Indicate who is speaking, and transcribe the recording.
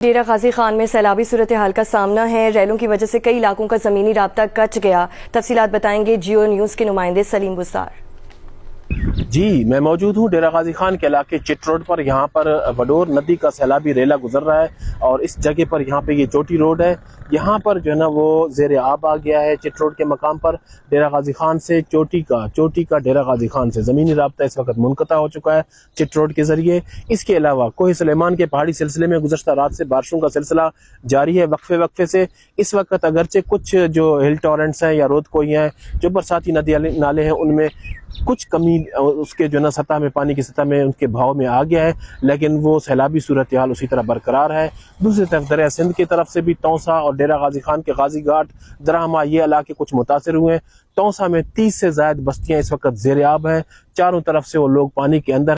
Speaker 1: डेरा गाजी खान में सैलाबी सूरत हाल का सामना है। रैलों की वजह से कई इलाकों का जमीनी राब्ता कट गया। तफसीलात बताएंगे जियो न्यूज़ के नुमाइंदे सलीम बुसार।
Speaker 2: जी, मैं मौजूद हूँ डेरा गाजी खान के इलाके चिट रोड पर। यहाँ पर वडोर नदी का सैलाबी रेला गुजर रहा है और इस जगह पर यहाँ पे ये चोटी रोड है। यहाँ पर जो है ना वो ज़ेर आब आ गया है। चिट रोड के मकाम पर डेरा गाजी खान से चोटी का डेरा गाजी खान से ज़मीनी राब्ता इस वक्त मुनक़ता हो चुका है चिट रोड के ज़रिए। इसके अलावा कोह सुलेमान के पहाड़ी सिलसिले में गुज़श्ता रात से बारिशों का सिलसिला जारी है वक्फे वक्फे से। इस वक्त अगरचे कुछ जो हिल टॉरेंट्स हैं या रोद कोई हैं, जो बरसाती नदी नाले हैं, उनमें कुछ कमी उसके जो ना सतह में, पानी की सतह में, उनके भाव में आ गया है, लेकिन वो सैलाबी सूरत हाल उसी तरह बरकरार है। दूसरी तरफ दरिया सिंध की तरफ से भी तौसा और डेरा गाजी खान के गाजी घाट, दराहमा, ये इलाके कुछ मुतासिर हुए हैं। तौसा में 30 से ज़ायद बस्तियां इस वक्त ज़ेर आब हैं। चारों तरफ से वो लोग पानी के अंदर